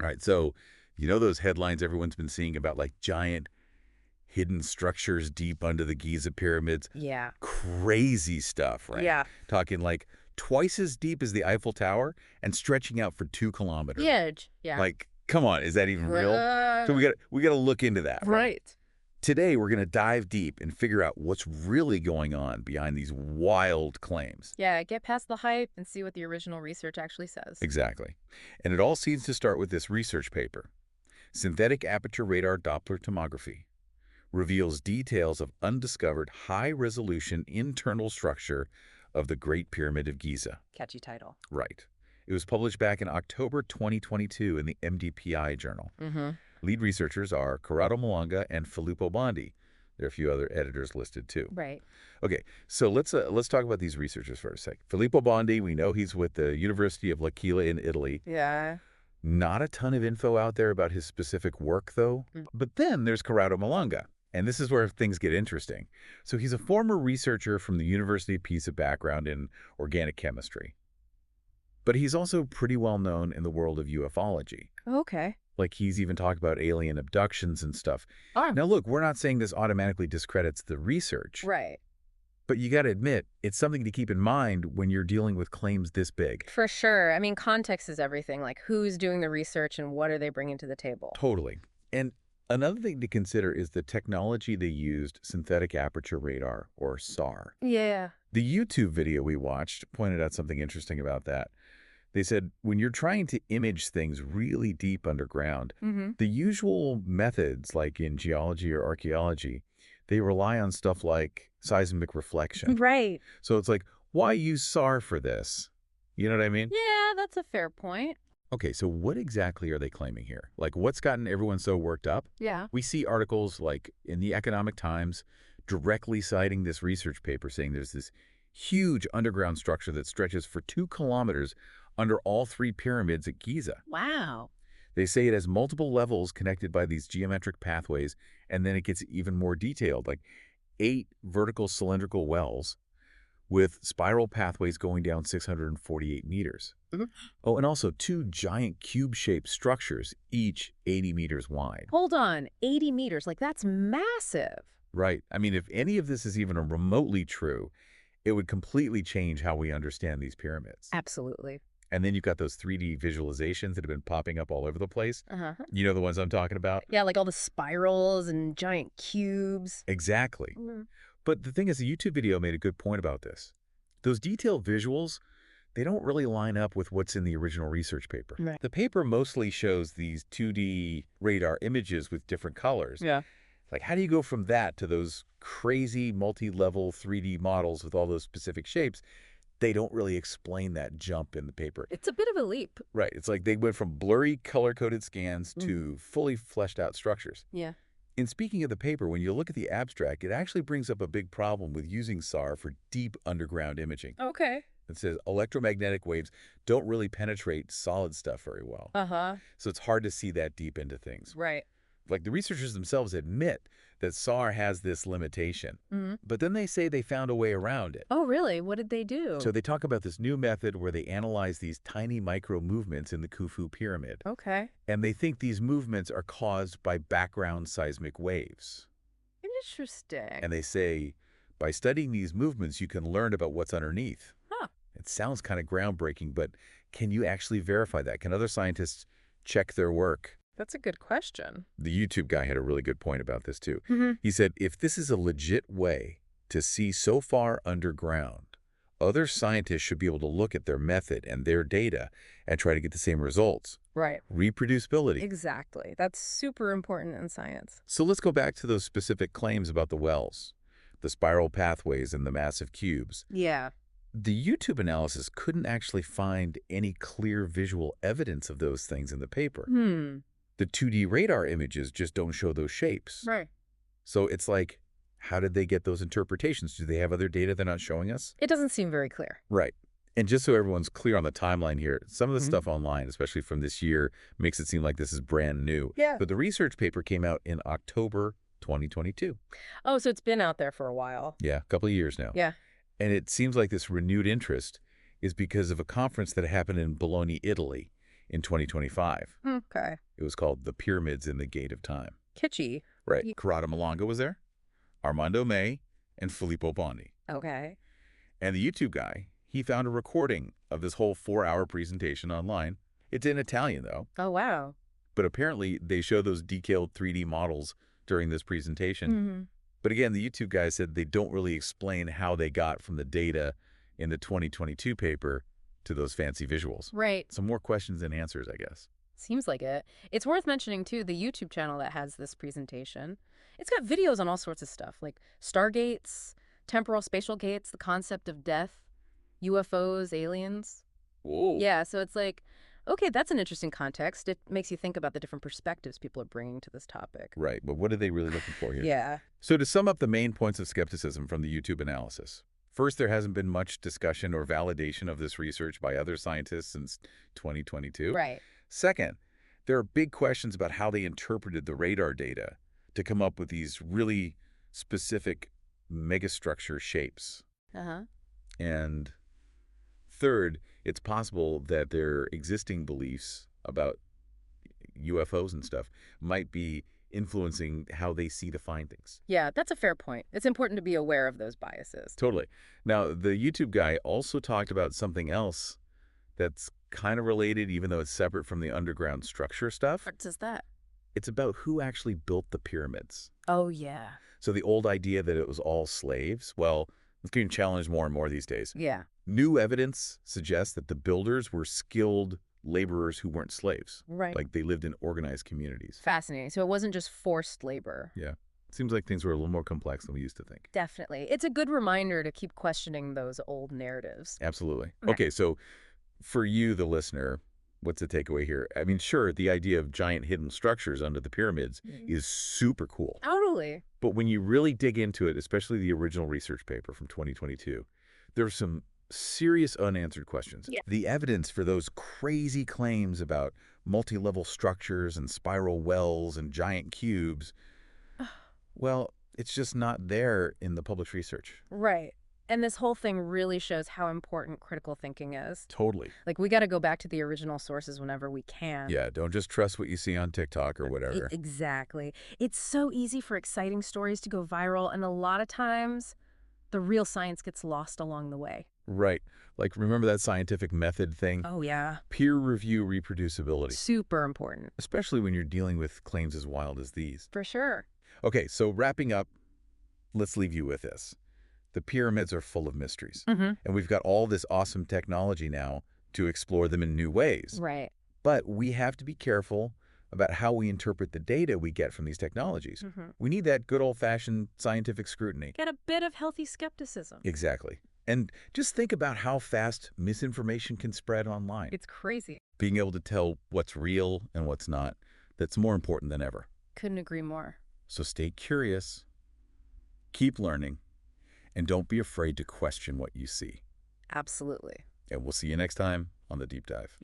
All right, so you know those headlines everyone's been seeing about like giant hidden structures deep under the Giza pyramids? Yeah. Crazy stuff, right? Yeah. Talking like twice as deep as the Eiffel Tower and stretching out for 2 kilometers. Yeah. Yeah. Like, come on, is that even real? So we got to look into that, right? Right. Today, we're going to dive deep and figure out what's really going on behind these wild claims. Yeah, get past the hype and see what the original research actually says. Exactly. And it all seems to start with this research paper. Synthetic aperture radar Doppler tomography reveals details of undiscovered high-resolution internal structure of the Great Pyramid of Giza. Catchy title. Right. It was published back in October 2022 in the MDPI journal. Mm-hmm. Lead researchers are Corrado Malanga and Filippo Bondi. There are a few other editors listed too. Right. Okay, so let's talk about these researchers for a sec. Filippo Bondi, we know he's with the University of L'Aquila in Italy. Yeah. Not a ton of info out there about his specific work, though. But then there's Corrado Malanga, and this is where things get interesting. So he's a former researcher from the University of Pisa background in organic chemistry. But he's also pretty well known in the world of ufology. Okay. Like he's even talked about alien abductions and stuff. Oh. Now, look, we're not saying this automatically discredits the research. Right. But you got to admit, it's something to keep in mind when you're dealing with claims this big. For sure. I mean, context is everything. Like, who's doing the research and what are they bringing to the table? Totally. And another thing to consider is the technology they used, synthetic aperture radar, or SAR. Yeah. The YouTube video we watched pointed out something interesting about that. They said when you're trying to image things really deep underground, the usual methods, like in geology or archaeology, they rely on stuff like seismic reflection. Right. So it's like, why use SAR for this? You know what I mean? Yeah, that's a fair point. Okay, so what exactly are they claiming here? Like, what's gotten everyone so worked up? Yeah. We see articles like in the Economic Times directly citing this research paper saying there's this huge underground structure that stretches for 2 kilometers under all 3 pyramids at Giza. Wow. They say it has multiple levels connected by these geometric pathways, and then it gets even more detailed, like 8 vertical cylindrical wells with spiral pathways going down 648 meters. Oh, and also 2 giant cube-shaped structures, each 80 meters wide. Hold on. 80 meters. Like, that's massive. Right. I mean, if any of this is even remotely true, it would completely change how we understand these pyramids. Absolutely. And then you've got those 3D visualizations that have been popping up all over the place. You know the ones I'm talking about? Yeah, like all the spirals and giant cubes. Exactly. But the thing is, the YouTube video made a good point about this. Those detailed visuals, they don't really line up with what's in the original research paper. Right. The paper mostly shows these 2D radar images with different colors. Yeah. Like, how do you go from that to those crazy multi-level 3D models with all those specific shapes? They don't really explain that jump in the paper. It's a bit of a leap. Right. It's like they went from blurry color-coded scans to fully fleshed out structures. Yeah. And speaking of the paper, when you look at the abstract, it actually brings up a big problem with using SAR for deep underground imaging. Okay. It says electromagnetic waves don't really penetrate solid stuff very well. So it's hard to see that deep into things. Right. Like the researchers themselves admit that SAR has this limitation, but then they say they found a way around it. Oh, really? What did they do? So they talk about this new method where they analyze these tiny micro movements in the Khufu pyramid. Okay. And they think these movements are caused by background seismic waves. Interesting. And they say, by studying these movements, you can learn about what's underneath. Huh. It sounds kind of groundbreaking, but can you actually verify that? Can other scientists check their work? That's a good question. The YouTube guy had a really good point about this, too. He said, if this is a legit way to see so far underground, other scientists should be able to look at their method and their data and try to get the same results. Right. Reproducibility. Exactly. That's super important in science. So let's go back to those specific claims about the wells, the spiral pathways and the massive cubes. Yeah. The YouTube analysis couldn't actually find any clear visual evidence of those things in the paper. The 2D radar images just don't show those shapes. Right. So it's like, how did they get those interpretations? Do they have other data they're not showing us? It doesn't seem very clear. Right. And just so everyone's clear on the timeline here, some of the stuff online, especially from this year, makes it seem like this is brand new. Yeah. But the research paper came out in October 2022. Oh, so it's been out there for a while. Yeah, a couple of years now. Yeah. And it seems like this renewed interest is because of a conference that happened in Bologna, Italy in 2025. Okay. It was called The Pyramids in the Gate of Time. Kitschy. Right. Corrado Malonga was there, Armando May, and Filippo Bondi. Okay. And the YouTube guy, he found a recording of this whole 4-hour presentation online. It's in Italian, though. Oh, wow. But apparently they show those detailed 3D models during this presentation. Mm-hmm. But again, the YouTube guy said they don't really explain how they got from the data in the 2022 paper to those fancy visuals. Right. Some more questions than answers, I guess. Seems like it. It's worth mentioning, too, the YouTube channel that has this presentation. It's got videos on all sorts of stuff, like stargates, temporal spatial gates, the concept of death, UFOs, aliens. Whoa. Yeah, so it's like, okay, that's an interesting context. It makes you think about the different perspectives people are bringing to this topic. Right, but what are they really looking for here? Yeah. So to sum up the main points of skepticism from the YouTube analysis, first, there hasn't been much discussion or validation of this research by other scientists since 2022. Right. Second, there are big questions about how they interpreted the radar data to come up with these really specific megastructure shapes. Uh-huh. And third, it's possible that their existing beliefs about UFOs and stuff might be influencing how they see the findings. Yeah, that's a fair point. It's important to be aware of those biases. Totally. Now, the YouTube guy also talked about something else that's kind of related, even though it's separate from the underground structure stuff. What is that? It's about who actually built the pyramids. Oh, yeah. So the old idea that it was all slaves, well, it's getting challenged more and more these days. Yeah. New evidence suggests that the builders were skilled laborers who weren't slaves. Right. Like they lived in organized communities. Fascinating. So it wasn't just forced labor. Yeah. Seems like things were a little more complex than we used to think. Definitely. It's a good reminder to keep questioning those old narratives. Absolutely. Okay. Okay, so for you, the listener, what's the takeaway here? I mean, sure, the idea of giant hidden structures under the pyramids is super cool. Totally. But when you really dig into it, especially the original research paper from 2022, there's some serious unanswered questions. Yeah. The evidence for those crazy claims about multi-level structures and spiral wells and giant cubes, well, it's just not there in the published research. Right. And this whole thing really shows how important critical thinking is. Totally. Like, we got to go back to the original sources whenever we can. Yeah, don't just trust what you see on TikTok or whatever. Exactly. It's so easy for exciting stories to go viral, and a lot of times the real science gets lost along the way. Right. Like, remember that scientific method thing? Oh, yeah. Peer review reproducibility. Super important. Especially when you're dealing with claims as wild as these. For sure. Okay, so wrapping up, let's leave you with this. The pyramids are full of mysteries. Mm-hmm. And we've got all this awesome technology now to explore them in new ways. Right. But we have to be careful about how we interpret the data we get from these technologies. Mm-hmm. We need that good old-fashioned scientific scrutiny. Get a bit of healthy skepticism. Exactly. And just think about how fast misinformation can spread online. It's crazy. Being able to tell what's real and what's not, that's more important than ever. Couldn't agree more. So stay curious, keep learning, and don't be afraid to question what you see. Absolutely. And we'll see you next time on The Deep Dive.